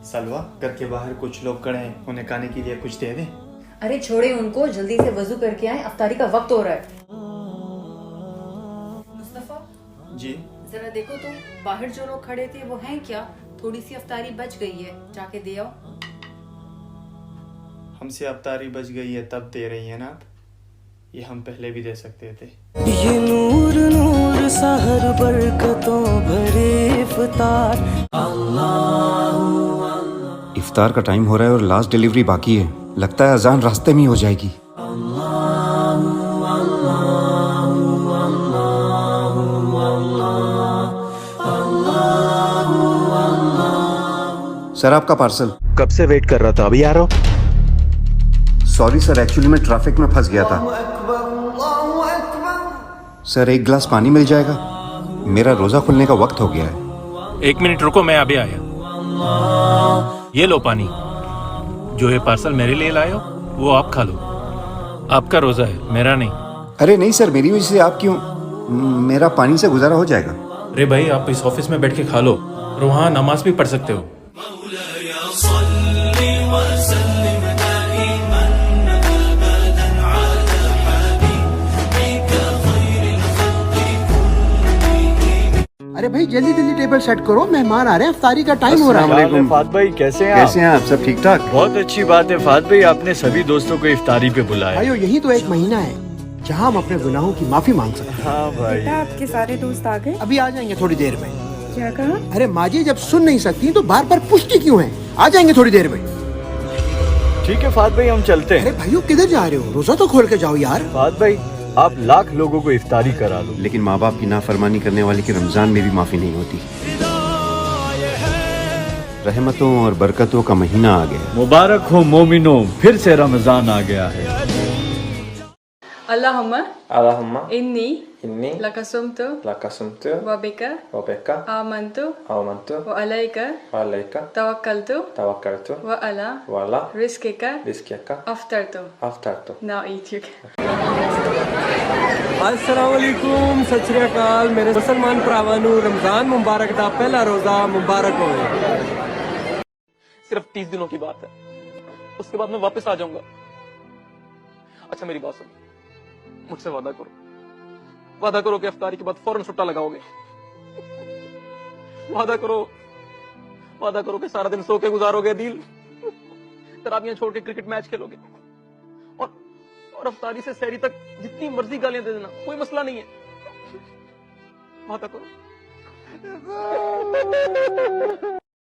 सलवा, घर के बाहर कुछ लोग खड़े हैं, उन्हें खाने के लिए कुछ दे दें। अरे छोड़े उनको, जल्दी से वजू करके आए, अफ्तारी का वक्त हो रहा है। मुस्तफा जी जरा देखो तो बाहर जो लोग खड़े थे वो हैं क्या? थोड़ी सी अफ्तारी बच गई है, जाके दे आओ। हमसे अफ्तारी बच गई है तब दे रही हैं ना आप? ये हम पहले भी दे सकते थे। ये नूर नूर सहर बरकतों भरे इफ्तार। इफ्तार का टाइम हो रहा है और लास्ट डिलीवरी बाकी है। लगता है अजान रास्ते में ही हो जाएगी। सर आपका पार्सल। कब से वेट कर रहा था, अभी आ रहा हूँ। सॉरी सर, एक्चुअली मैं ट्रैफिक में फंस गया था। सर एक गिलास पानी मिल जाएगा? मेरा रोजा खुलने का वक्त हो गया है। 1 मिनट रुको, मैं अभी आया। ये लो पानी। जो ये पार्सल मेरे लिए लाए हो वो आप खा लो। आपका रोजा है, मेरा नहीं। अरे नहीं सर, मेरी वजह से आप क्यों? मेरा पानी से गुजारा हो जाएगा। अरे भाई, आप इस ऑफिस में बैठ के खा लो और वहाँ नमाज भी पढ़ सकते हो। अरे भाई जल्दी जल्दी टेबल सेट करो, मेहमान आ रहे हैं, इफ्तारी का टाइम हो रहा है। फात भाई कैसे हैं आप? कैसे हैं आप? सब ठीक ठाक? बहुत अच्छी बात है फात भाई, आपने सभी दोस्तों को इफ्तारी पे बुलाया। भाइयों यही तो एक महीना है जहाँ हम अपने गुनाहों की माफी मांग सकते हैं। हाँ भाई, बेटा आपके सारे दोस्त आ गए? अभी आ जाएंगे थोड़ी देर में। क्या कहा? अरे माँ जी जब सुन नहीं सकती तो बार बार पूछती क्यों है? आ जाएंगे थोड़ी देर में। ठीक है फात भाई, हम चलते अरे हैं। भाइयों किधर जा रहे हो? रोजा तो खोल के जाओ यार। फात भाई, आप लाख लोगों को इफ्तारी करा लो। लेकिन माँ बाप की नाफरमानी करने वाले की रमजान में भी माफी नहीं होती। रहमतों और बरकतों का महीना आ गया। मुबारक हो मोमिनो, फिर से रमजान आ गया है। Allahumma इन्नी inni लकसुमतु lakasumtu वबिका wa bika आमंतु amantu व अलैका wa alayka तवक्कलतु tawakkaltu व अला wa ala रिस्किका rizqika अफ्तरतु। aftartu। Now eat you. अस्सलाम वालेकुम, सत श्री अकाल मेरे मुसलमान भरावां, रमजान मुबारक दा पहला रोजा मुबारक होवे। सिर्फ 30 दिनों की बात है, उसके बाद मैं वापस आ जाऊंगा। अच्छा मेरी बात सुनो, मुझसे वादा करो कि इफ्तारी के बाद फौरन सुट्टा लगाओगे। वादा करो कि सारा दिन सो के गुजारोगे दिल, तराबियां छोड़ के क्रिकेट मैच खेलोगे और इफ्तारी से सहरी तक जितनी मर्जी गालियां दे देना, कोई मसला नहीं है। वादा करो।